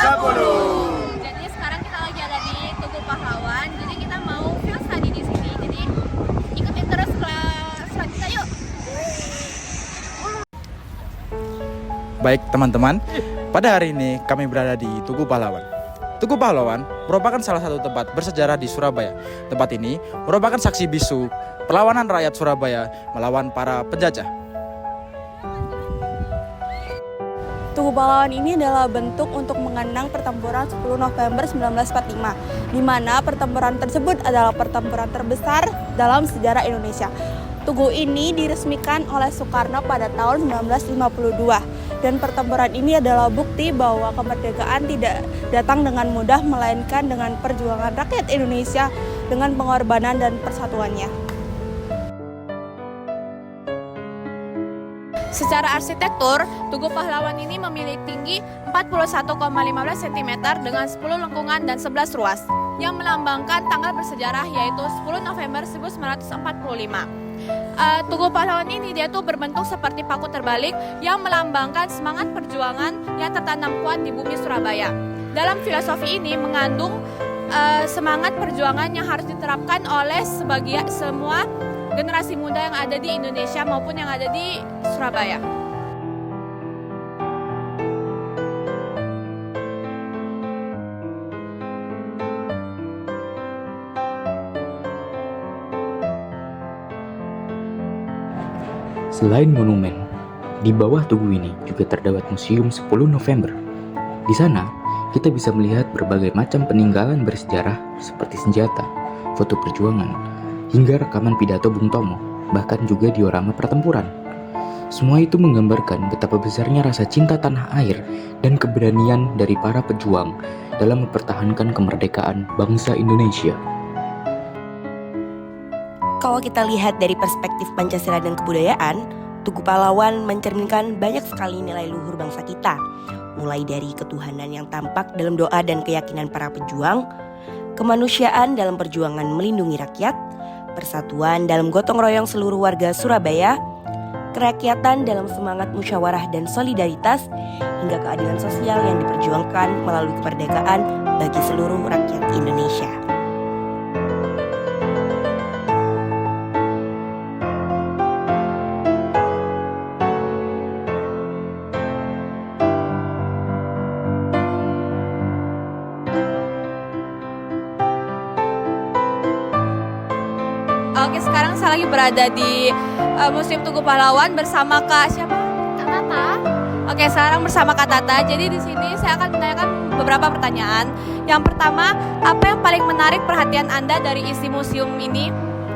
10. Jadi sekarang kita lagi ada di Tugu Pahlawan. Jadi kita mau field study di sini. Jadi ikutin terus kelas selanjutnya yuk. Baik teman-teman, pada hari ini kami berada di Tugu Pahlawan. Tugu Pahlawan merupakan salah satu tempat bersejarah di Surabaya. Tempat ini merupakan saksi bisu perlawanan rakyat Surabaya melawan para penjajah. Tugu Pahlawan ini adalah bentuk untuk mengenang pertempuran 10 November 1945, di mana pertempuran tersebut adalah pertempuran terbesar dalam sejarah Indonesia. Tugu ini diresmikan oleh Soekarno pada tahun 1952, dan pertempuran ini adalah bukti bahwa kemerdekaan tidak datang dengan mudah, melainkan dengan perjuangan rakyat Indonesia dengan pengorbanan dan persatuannya. Secara arsitektur, Tugu Pahlawan ini memiliki tinggi 41,15 cm dengan 10 lengkungan dan 11 ruas yang melambangkan tanggal bersejarah yaitu 10 November 1945. Tugu Pahlawan ini dia tuh berbentuk seperti paku terbalik yang melambangkan semangat perjuangan yang tertanam kuat di bumi Surabaya. Dalam filosofi ini mengandung semangat perjuangan yang harus diterapkan oleh semua generasi muda yang ada di Indonesia maupun yang ada di Surabaya. Selain monumen, di bawah tugu ini juga terdapat Museum 10 November. Di sana, kita bisa melihat berbagai macam peninggalan bersejarah seperti senjata, foto perjuangan, hingga rekaman pidato Bung Tomo, bahkan juga diorama pertempuran. Semua itu menggambarkan betapa besarnya rasa cinta tanah air dan keberanian dari para pejuang dalam mempertahankan kemerdekaan bangsa Indonesia. Kalau kita lihat dari perspektif Pancasila dan kebudayaan, Tugu Pahlawan mencerminkan banyak sekali nilai luhur bangsa kita, mulai dari ketuhanan yang tampak dalam doa dan keyakinan para pejuang, kemanusiaan dalam perjuangan melindungi rakyat, persatuan dalam gotong royong seluruh warga Surabaya, kerakyatan dalam semangat musyawarah dan solidaritas, hingga keadilan sosial yang diperjuangkan melalui kemerdekaan bagi seluruh rakyat Indonesia. Oke, sekarang saya lagi berada di Museum Tugu Pahlawan bersama Kak siapa? Kak Tata. Oke, sekarang bersama Kak Tata. Jadi di sini saya akan menanyakan beberapa pertanyaan. Yang pertama, apa yang paling menarik perhatian Anda dari isi museum ini?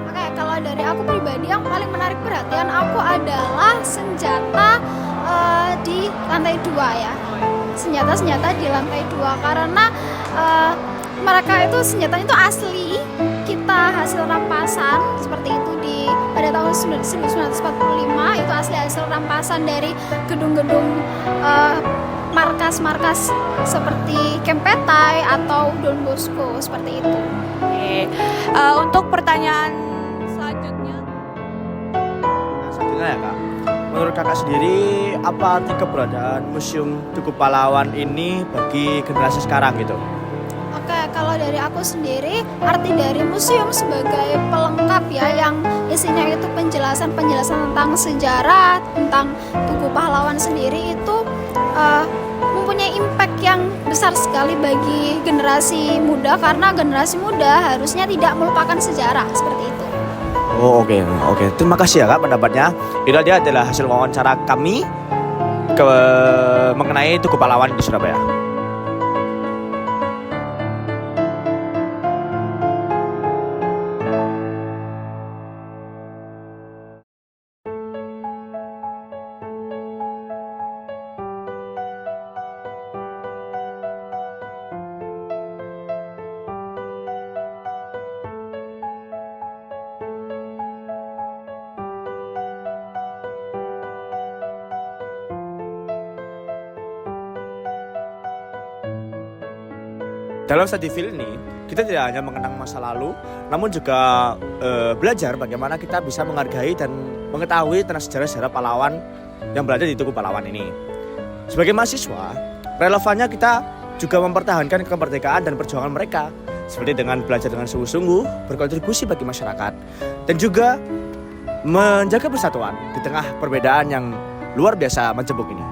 Oke, kalau dari aku pribadi yang paling menarik perhatian aku adalah senjata di lantai 2 ya. Senjata-senjata di lantai 2 karena mereka itu senjatanya itu asli, kita hasil rampasan seperti itu pada tahun 1945 itu asli hasil rampasan dari gedung-gedung markas-markas seperti Kempetai atau Don Bosco seperti itu. Oke, untuk pertanyaan selanjutnya. Selanjutnya ya Kak, menurut Kakak sendiri apa arti keberadaan Museum Tugu Pahlawan ini bagi generasi sekarang gitu? Oke, kalau dari aku sendiri, arti dari museum sebagai pelengkap ya, yang isinya itu penjelasan-penjelasan tentang sejarah, tentang Tugu Pahlawan sendiri itu mempunyai impact yang besar sekali bagi generasi muda, karena generasi muda harusnya tidak melupakan sejarah seperti itu. Oh oke. Terima kasih ya Kak pendapatnya. Itu dia adalah hasil wawancara kami mengenai Tugu Pahlawan di Surabaya. Dalam study field ini, kita tidak hanya mengenang masa lalu, namun juga belajar bagaimana kita bisa menghargai dan mengetahui tentang sejarah-sejarah pahlawan yang berada di Tugu Pahlawan ini. Sebagai mahasiswa, relevannya kita juga mempertahankan kemerdekaan dan perjuangan mereka, seperti dengan belajar dengan sungguh-sungguh, berkontribusi bagi masyarakat, dan juga menjaga persatuan di tengah perbedaan yang luar biasa menjemput ini.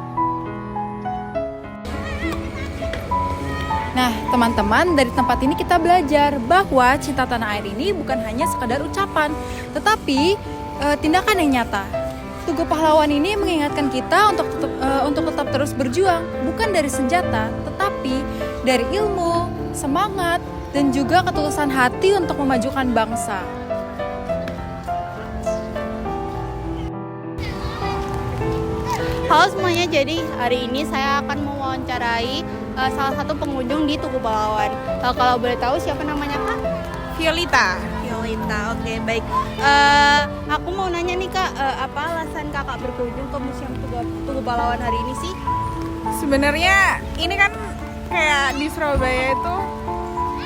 Nah, teman-teman, dari tempat ini kita belajar bahwa cinta tanah air ini bukan hanya sekadar ucapan, tetapi tindakan yang nyata. Tugu Pahlawan ini mengingatkan kita untuk tetap terus berjuang, bukan dari senjata, tetapi dari ilmu, semangat, dan juga ketulusan hati untuk memajukan bangsa. Halo semuanya, jadi hari ini saya akan mewawancarai salah satu pengunjung di Tugu Pahlawan. Kalau boleh tahu siapa namanya Kak? Violeta. Violeta, oke baik. Aku mau nanya nih Kak, apa alasan Kakak berkunjung ke Museum Tugu Pahlawan hari ini sih? Sebenarnya ini kan kayak di Surabaya itu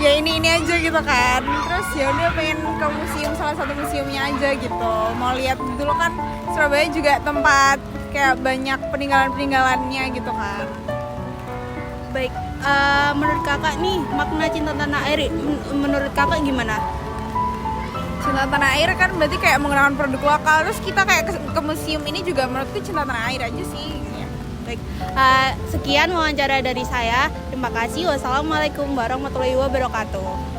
ya ini aja gitu kan. Terus ya udah pengen ke museum, salah satu museumnya aja gitu. Mau lihat dulu kan Surabaya juga tempat kayak banyak peninggalan-peninggalannya gitu kan. Baik, menurut Kakak nih makna cinta tanah air menurut Kakak gimana? Cinta tanah air kan berarti kayak menggunakan produk lokal. Terus kita kayak ke museum ini juga menurutku cinta tanah air aja sih. Baik, sekian wawancara dari saya. Terima kasih. Wassalamualaikum warahmatullahi wabarakatuh.